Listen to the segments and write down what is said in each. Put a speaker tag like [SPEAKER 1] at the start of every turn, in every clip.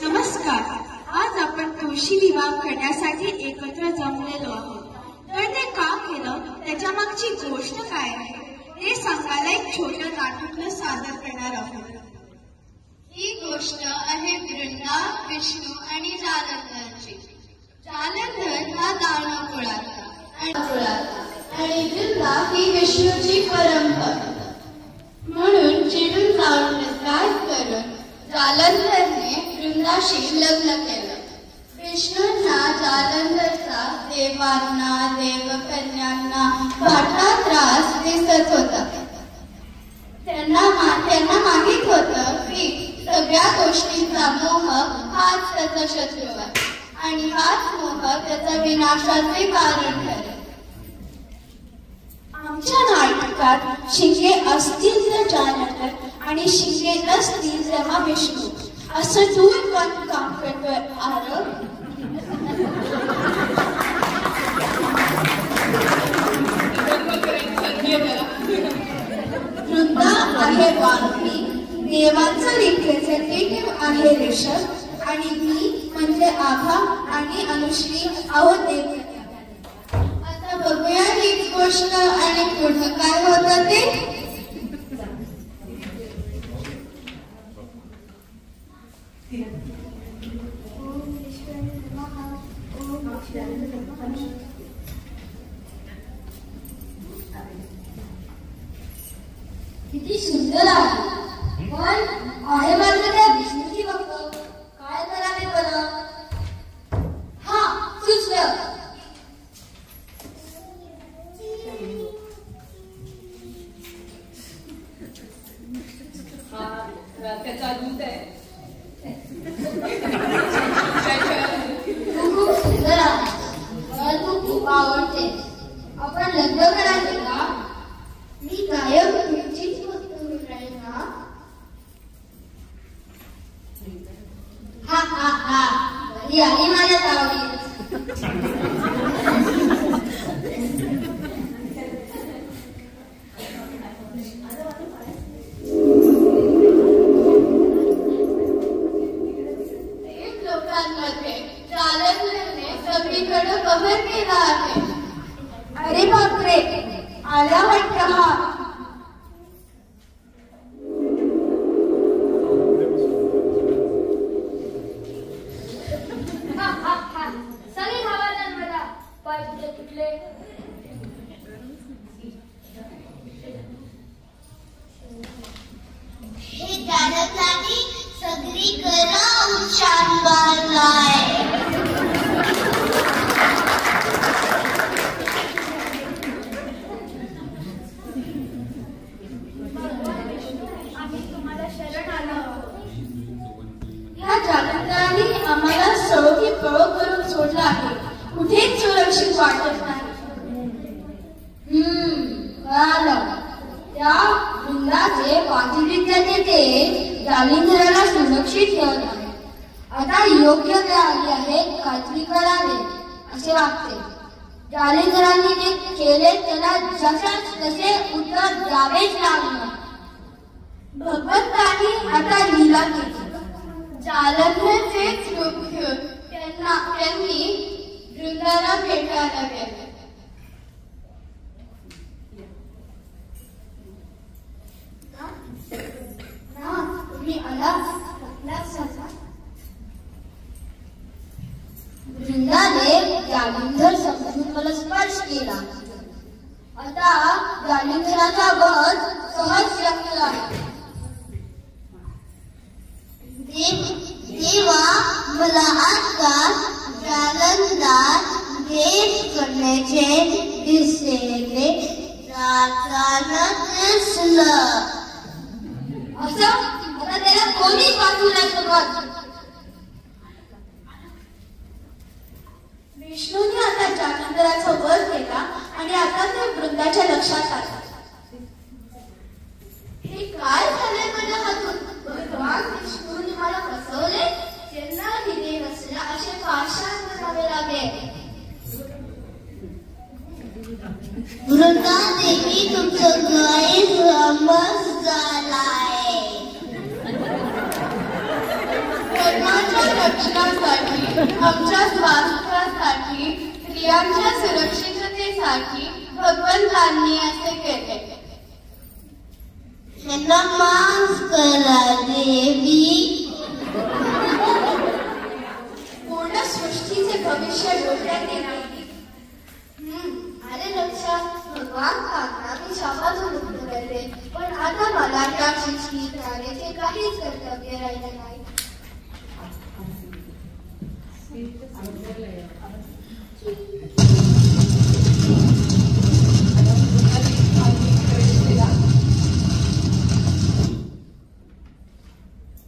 [SPEAKER 1] नमस्कार. आज आपण तुळशी विवाह करण्यासाठी एकत्र जमलेलो आहोत. तर ते का केलं, त्याच्या मागची गोष्ट काय आहे हे सांगायला एक छोटं नाटक सादर करणार आहोत.
[SPEAKER 2] ही गोष्ट आहे वृंदा, विष्णू आणि जालंधरची. जालंधर हा दानकुळाचा आणि वृंदा ही विष्णूची परंपरा. म्हणून चिडून जाऊन नकार करून जालंधरने वृंदाशी लग्न केलं. विष्णूंना जालंधरचा देवांना देवकन्यांना वाटा त्रास दिसत होता. त्यांना माहित होतं की सगळ्या गोष्टींचा मोह हाच त्याचा शत्रू आहे आणि हाच मोह त्याचा विनाशाचे कारण ठरेल.
[SPEAKER 1] आमच्या नाटकात शिंगे असतील तर जालंधर आणि शिंगे नसतील तेव्हा विष्णू असं दूर पण काम करतोय. वृंदा आहे वाल्मी, देवांचं रिप्रेझेंटेटिव्ह आहे ऋषभ आणि मी म्हणजे आभा आणि अनुश्री आहोत देवकन्या.
[SPEAKER 2] आता बघूया हीच गोष्ट आणि पुढं काय होतं ते.
[SPEAKER 3] किती सुंदर आहे, पण आहे मात्र त्या विष्णूची भक्त. काय करावे बरं? हा, सुचलं.
[SPEAKER 4] त्याचा दूत आहे.
[SPEAKER 3] तू खूप सुंदर आहे, मला तू खूप आवडते. आपण लग्न करायचे का? मी कायम तुमचीच भक्त राहील ना. हा हा हा, बरी आली माझ्या तावडी.
[SPEAKER 2] सगळीकडे बहर केला आहे.
[SPEAKER 1] अरे बापरे, आला वाटतं हा.
[SPEAKER 3] सगळे हवादार मला पाय कुठले
[SPEAKER 2] हे गाडकलानी सगळी करा उच्चार बाळगाय.
[SPEAKER 1] ह्या जालंधराने आम्हाला सळोखी पळो करून सोडला आहे. कुठेच सुरक्षित वाटत नाही.
[SPEAKER 3] कळालं. त्या वृंदाचे वाद्यविद्याचे ते जालिंधराला सुरक्षित ठेवत आहे. आता योग्य वेळ आली आहे, काहीतरी करावे असे वाटते. जालिंधरांनी जे केले त्याला जशाच तसे उत्तर द्यावेच लागणार.
[SPEAKER 1] भगवंतांनी आता लीला केली.
[SPEAKER 2] जालंधरचेच रूप घेऊन त्यांनी वृंदाला भेटायला गेले.
[SPEAKER 3] तुम्ही आलात. वृंदाने जालिंधर समजून मला स्पर्श केला. आता जालिंधराचा वध सहज शक्य आहे.
[SPEAKER 2] देवा, मला आता जालंधर देश करण्याचे दिसले. दिसलं
[SPEAKER 3] असं आता त्याला कोणीच वाचू नाही शकत.
[SPEAKER 1] विष्णूने आता जालंधराचा वध केला आणि आता ते वृंदाच्या लक्षात आलं.
[SPEAKER 2] हे काय झाले माझ्या हातून? भगवान विष्णूने मला फसवले. त्यांना दिले नसल्या असे पाषाण करावे लागेल. वृंदा देवी, तुमचं गैरसमज झालाय. रक्षणासाठी, आमच्या स्वास्थ्यासाठी, स्त्रियांच्या सुरक्षिततेसाठी भगवंतांनी असे केले.
[SPEAKER 3] त्यांना माफ करा देवी.
[SPEAKER 2] पूर्ण सृष्टीचे भविष्य डोक्यात येते.
[SPEAKER 3] अरे रक्षा, भगवान काका मी शापातून मुक्त करते, पण आता मला त्या सृष्टीत राहण्याचे काहीच कर्तव्य राहिले नाही.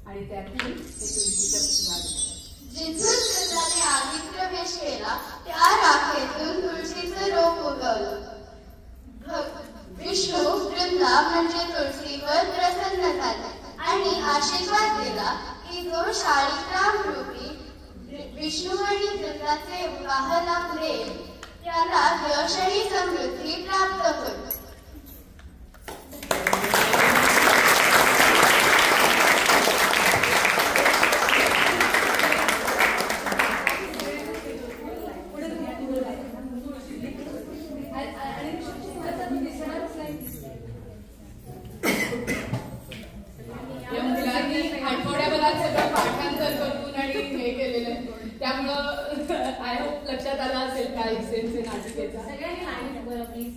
[SPEAKER 4] आणि त्यातून
[SPEAKER 2] जिथून चंद्राने आगीत प्रवेश केला त्या राखेतून तुळशीचं रोप उगवलं. विष्णू वृंदा म्हणजे तुळशीवर प्रसन्न झाला आणि आशीर्वाद दिला की जो शाळीग्राम रूपी विष्णू आणि वृंदाचे विवाह लाभेल त्याला यश आणि समृद्धी प्राप्त होईल.
[SPEAKER 4] आय होप लक्षात आला असेल काय इसेन्स नाटिकेचा.
[SPEAKER 5] सगळ्यांनी प्लीज.